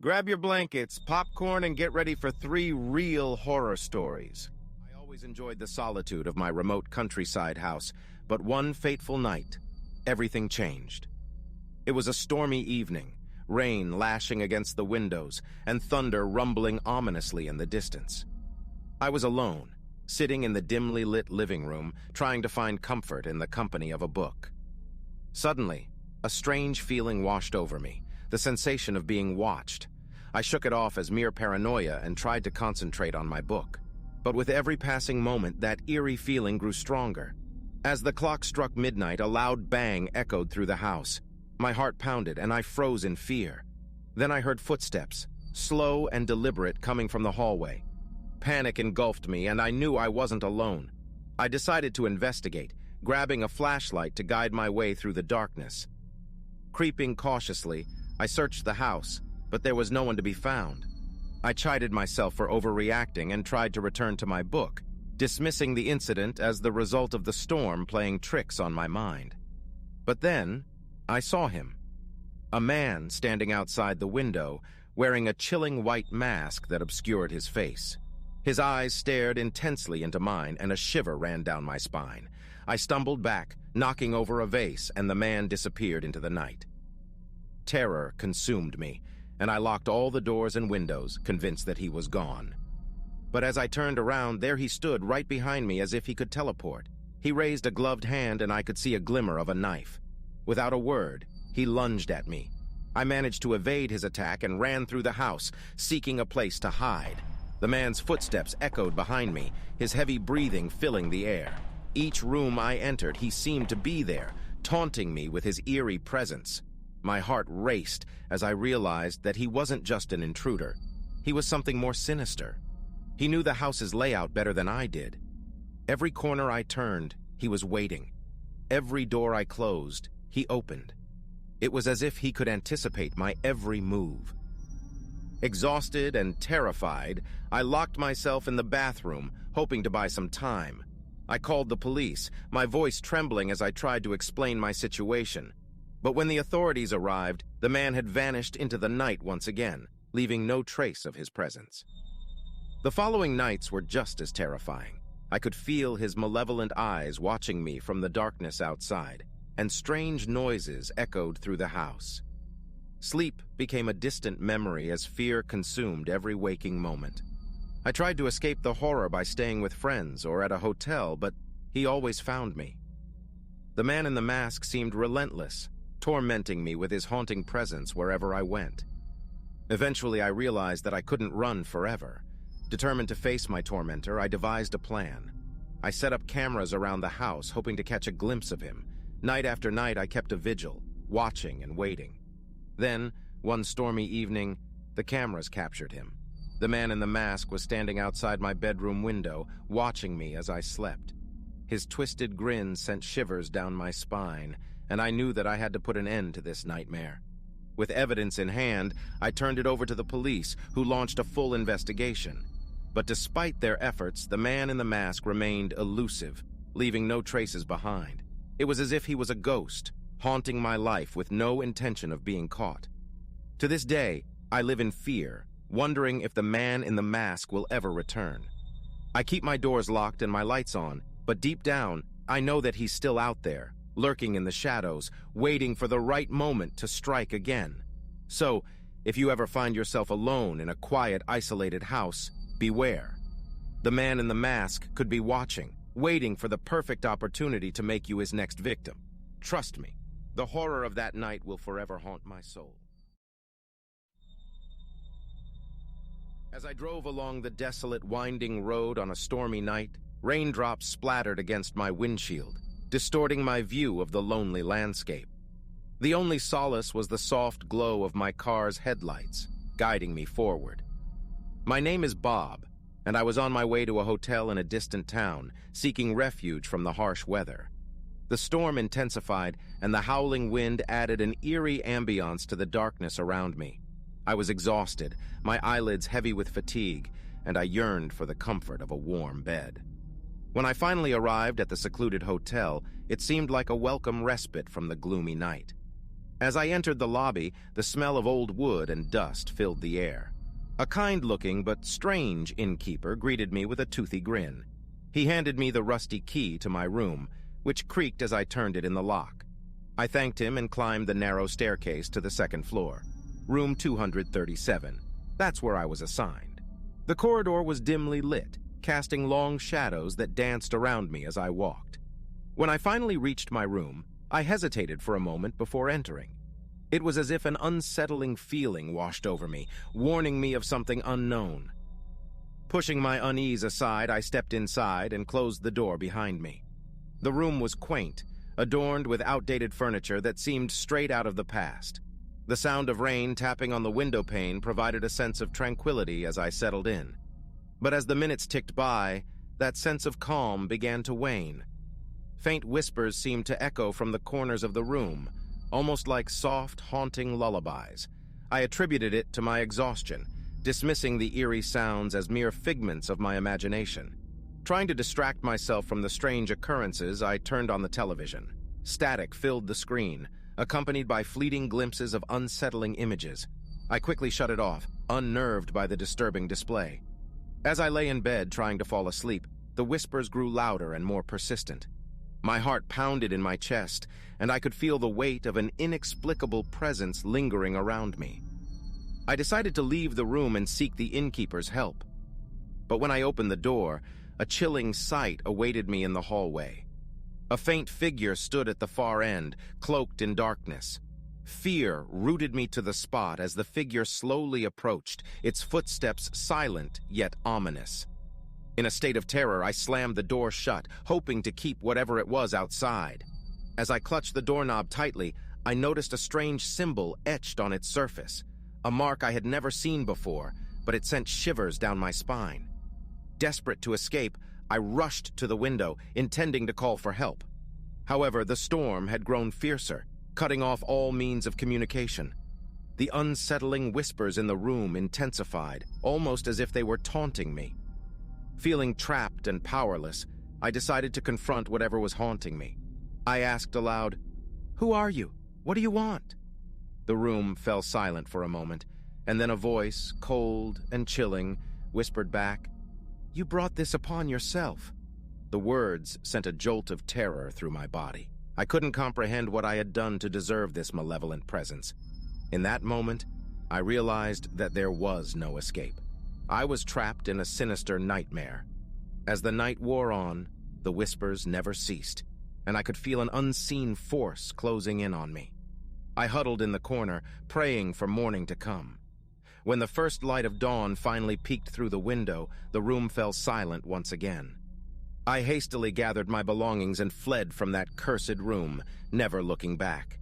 Grab your blankets, popcorn, and get ready for 3 real horror stories. I always enjoyed the solitude of my remote countryside house, but one fateful night, everything changed. It was a stormy evening, rain lashing against the windows and thunder rumbling ominously in the distance. I was alone, sitting in the dimly lit living room, trying to find comfort in the company of a book. Suddenly, a strange feeling washed over me, the sensation of being watched. I shook it off as mere paranoia and tried to concentrate on my book. But with every passing moment, that eerie feeling grew stronger. As the clock struck midnight, a loud bang echoed through the house. My heart pounded, and I froze in fear. Then I heard footsteps, slow and deliberate, coming from the hallway. Panic engulfed me, and I knew I wasn't alone. I decided to investigate, grabbing a flashlight to guide my way through the darkness. Creeping cautiously, I searched the house, but there was no one to be found. I chided myself for overreacting and tried to return to my book, dismissing the incident as the result of the storm playing tricks on my mind. But then, I saw him. A man standing outside the window, wearing a chilling white mask that obscured his face. His eyes stared intensely into mine, and a shiver ran down my spine. I stumbled back, knocking over a vase, and the man disappeared into the night. Terror consumed me, and I locked all the doors and windows, convinced that he was gone. But as I turned around, there he stood right behind me as if he could teleport. He raised a gloved hand, and I could see a glimmer of a knife. Without a word, he lunged at me. I managed to evade his attack and ran through the house, seeking a place to hide. The man's footsteps echoed behind me, his heavy breathing filling the air. Each room I entered, he seemed to be there, taunting me with his eerie presence. My heart raced as I realized that he wasn't just an intruder. He was something more sinister. He knew the house's layout better than I did. Every corner I turned, he was waiting. Every door I closed, he opened. It was as if he could anticipate my every move. Exhausted and terrified, I locked myself in the bathroom, hoping to buy some time. I called the police, my voice trembling as I tried to explain my situation. But when the authorities arrived, the man had vanished into the night once again, leaving no trace of his presence. The following nights were just as terrifying. I could feel his malevolent eyes watching me from the darkness outside, and strange noises echoed through the house. Sleep became a distant memory as fear consumed every waking moment. I tried to escape the horror by staying with friends or at a hotel, but he always found me. The man in the mask seemed relentless, tormenting me with his haunting presence wherever I went. Eventually, I realized that I couldn't run forever. Determined to face my tormentor, I devised a plan. I set up cameras around the house, hoping to catch a glimpse of him. Night after night, I kept a vigil, watching and waiting. Then, one stormy evening, the cameras captured him. The man in the mask was standing outside my bedroom window, watching me as I slept. His twisted grin sent shivers down my spine, and I knew that I had to put an end to this nightmare. With evidence in hand, I turned it over to the police, who launched a full investigation. But despite their efforts, the man in the mask remained elusive, leaving no traces behind. It was as if he was a ghost, haunting my life with no intention of being caught. To this day, I live in fear, wondering if the man in the mask will ever return. I keep my doors locked and my lights on, but deep down, I know that he's still out there, lurking in the shadows, waiting for the right moment to strike again. So, if you ever find yourself alone in a quiet, isolated house, beware. The man in the mask could be watching, waiting for the perfect opportunity to make you his next victim. Trust me, the horror of that night will forever haunt my soul. As I drove along the desolate, winding road on a stormy night, raindrops splattered against my windshield, distorting my view of the lonely landscape. The only solace was the soft glow of my car's headlights, guiding me forward. My name is Bob, and I was on my way to a hotel in a distant town, seeking refuge from the harsh weather. The storm intensified, and the howling wind added an eerie ambiance to the darkness around me. I was exhausted, my eyelids heavy with fatigue, and I yearned for the comfort of a warm bed. When I finally arrived at the secluded hotel, it seemed like a welcome respite from the gloomy night. As I entered the lobby, the smell of old wood and dust filled the air. A kind-looking but strange innkeeper greeted me with a toothy grin. He handed me the rusty key to my room, which creaked as I turned it in the lock. I thanked him and climbed the narrow staircase to the second floor, room 237. That's where I was assigned. The corridor was dimly lit, casting long shadows that danced around me as I walked. When I finally reached my room, I hesitated for a moment before entering. It was as if an unsettling feeling washed over me, warning me of something unknown. Pushing my unease aside, I stepped inside and closed the door behind me. The room was quaint, adorned with outdated furniture that seemed straight out of the past. The sound of rain tapping on the window pane provided a sense of tranquility as I settled in. But as the minutes ticked by, that sense of calm began to wane. Faint whispers seemed to echo from the corners of the room, almost like soft, haunting lullabies. I attributed it to my exhaustion, dismissing the eerie sounds as mere figments of my imagination. Trying to distract myself from the strange occurrences, I turned on the television. Static filled the screen, accompanied by fleeting glimpses of unsettling images. I quickly shut it off, unnerved by the disturbing display. As I lay in bed trying to fall asleep, the whispers grew louder and more persistent. My heart pounded in my chest, and I could feel the weight of an inexplicable presence lingering around me. I decided to leave the room and seek the innkeeper's help. But when I opened the door, a chilling sight awaited me in the hallway. A faint figure stood at the far end, cloaked in darkness. Fear rooted me to the spot as the figure slowly approached, its footsteps silent yet ominous. In a state of terror, I slammed the door shut, hoping to keep whatever it was outside. As I clutched the doorknob tightly, I noticed a strange symbol etched on its surface, a mark I had never seen before, but it sent shivers down my spine. Desperate to escape, I rushed to the window, intending to call for help. However, the storm had grown fiercer, cutting off all means of communication. The unsettling whispers in the room intensified, almost as if they were taunting me. Feeling trapped and powerless, I decided to confront whatever was haunting me. I asked aloud, "Who are you? What do you want?" The room fell silent for a moment, and then a voice, cold and chilling, whispered back, "You brought this upon yourself." The words sent a jolt of terror through my body. I couldn't comprehend what I had done to deserve this malevolent presence. In that moment, I realized that there was no escape. I was trapped in a sinister nightmare. As the night wore on, the whispers never ceased, and I could feel an unseen force closing in on me. I huddled in the corner, praying for morning to come. When the first light of dawn finally peeked through the window, the room fell silent once again. I hastily gathered my belongings and fled from that cursed room, never looking back.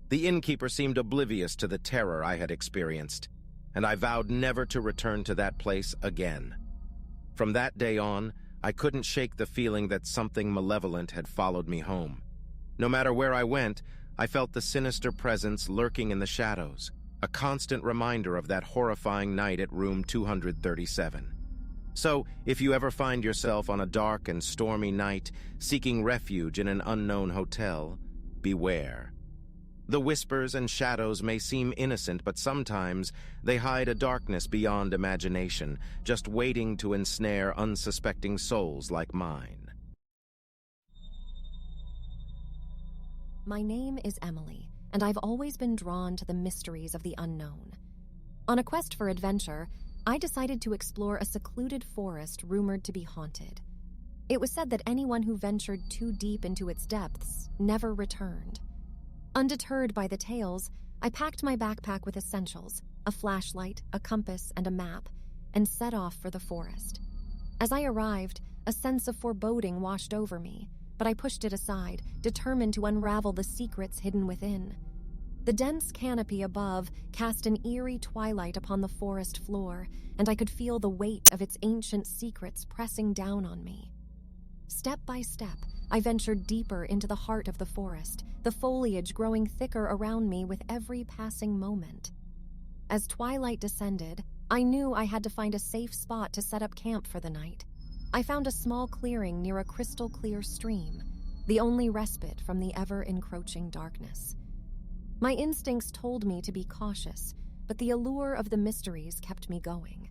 The innkeeper seemed oblivious to the terror I had experienced, and I vowed never to return to that place again. From that day on, I couldn't shake the feeling that something malevolent had followed me home. No matter where I went, I felt the sinister presence lurking in the shadows, a constant reminder of that horrifying night at room 237. So, if you ever find yourself on a dark and stormy night, seeking refuge in an unknown hotel, beware. The whispers and shadows may seem innocent, but sometimes they hide a darkness beyond imagination, just waiting to ensnare unsuspecting souls like mine. My name is Emily, and I've always been drawn to the mysteries of the unknown. On a quest for adventure, I decided to explore a secluded forest rumored to be haunted. It was said that anyone who ventured too deep into its depths never returned. Undeterred by the tales, I packed my backpack with essentials, a flashlight, a compass, and a map, and set off for the forest. As I arrived, a sense of foreboding washed over me, but I pushed it aside, determined to unravel the secrets hidden within. The dense canopy above cast an eerie twilight upon the forest floor, and I could feel the weight of its ancient secrets pressing down on me. Step by step, I ventured deeper into the heart of the forest, the foliage growing thicker around me with every passing moment. As twilight descended, I knew I had to find a safe spot to set up camp for the night. I found a small clearing near a crystal-clear stream, the only respite from the ever-encroaching darkness. My instincts told me to be cautious, but the allure of the mysteries kept me going.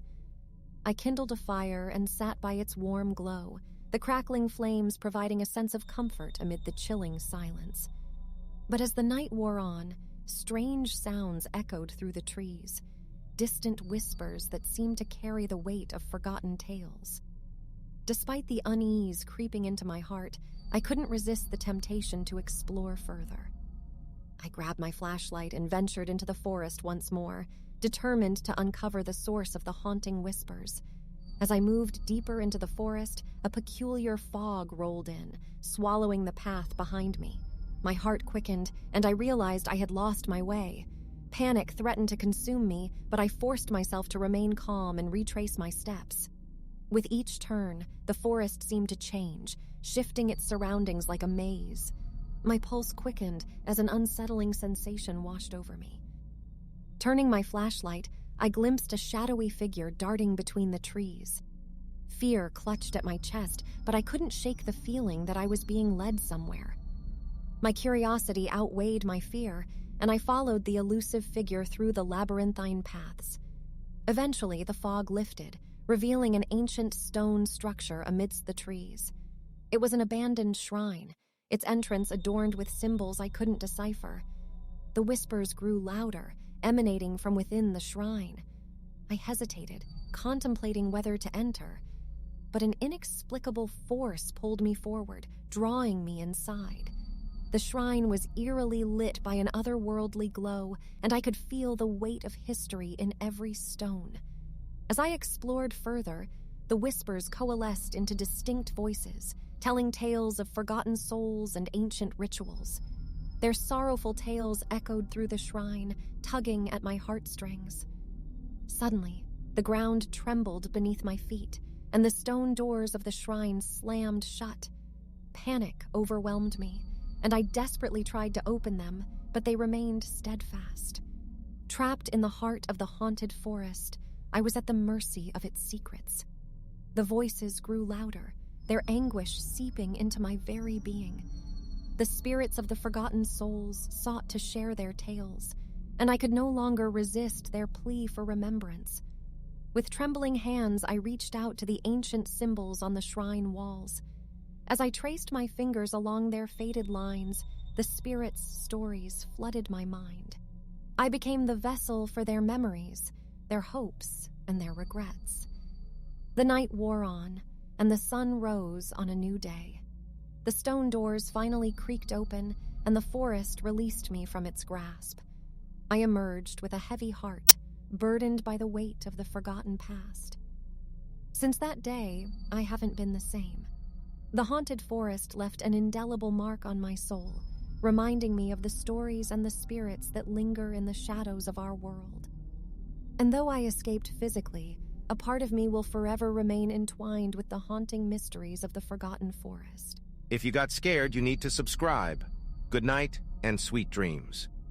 I kindled a fire and sat by its warm glow, the crackling flames providing a sense of comfort amid the chilling silence. But as the night wore on, strange sounds echoed through the trees, distant whispers that seemed to carry the weight of forgotten tales. Despite the unease creeping into my heart, I couldn't resist the temptation to explore further. I grabbed my flashlight and ventured into the forest once more, determined to uncover the source of the haunting whispers. As I moved deeper into the forest, a peculiar fog rolled in, swallowing the path behind me. My heart quickened, and I realized I had lost my way. Panic threatened to consume me, but I forced myself to remain calm and retrace my steps. With each turn, the forest seemed to change, shifting its surroundings like a maze. My pulse quickened as an unsettling sensation washed over me. Turning my flashlight, I glimpsed a shadowy figure darting between the trees. Fear clutched at my chest, but I couldn't shake the feeling that I was being led somewhere. My curiosity outweighed my fear, and I followed the elusive figure through the labyrinthine paths. Eventually, the fog lifted, revealing an ancient stone structure amidst the trees. It was an abandoned shrine, its entrance adorned with symbols I couldn't decipher. The whispers grew louder, emanating from within the shrine. I hesitated, contemplating whether to enter, but an inexplicable force pulled me forward, drawing me inside. The shrine was eerily lit by an otherworldly glow, and I could feel the weight of history in every stone. As I explored further, the whispers coalesced into distinct voices, telling tales of forgotten souls and ancient rituals. Their sorrowful tales echoed through the shrine, tugging at my heartstrings. Suddenly, the ground trembled beneath my feet, and the stone doors of the shrine slammed shut. Panic overwhelmed me, and I desperately tried to open them, but they remained steadfast. Trapped in the heart of the haunted forest, I was at the mercy of its secrets. The voices grew louder, their anguish seeping into my very being. The spirits of the forgotten souls sought to share their tales, and I could no longer resist their plea for remembrance. With trembling hands, I reached out to the ancient symbols on the shrine walls. As I traced my fingers along their faded lines, the spirits' stories flooded my mind. I became the vessel for their memories, their hopes, and their regrets. The night wore on, and the sun rose on a new day. The stone doors finally creaked open, and the forest released me from its grasp. I emerged with a heavy heart, burdened by the weight of the forgotten past. Since that day, I haven't been the same. The haunted forest left an indelible mark on my soul, reminding me of the stories and the spirits that linger in the shadows of our world. And though I escaped physically, a part of me will forever remain entwined with the haunting mysteries of the forgotten forest. If you got scared, you need to subscribe. Good night and sweet dreams.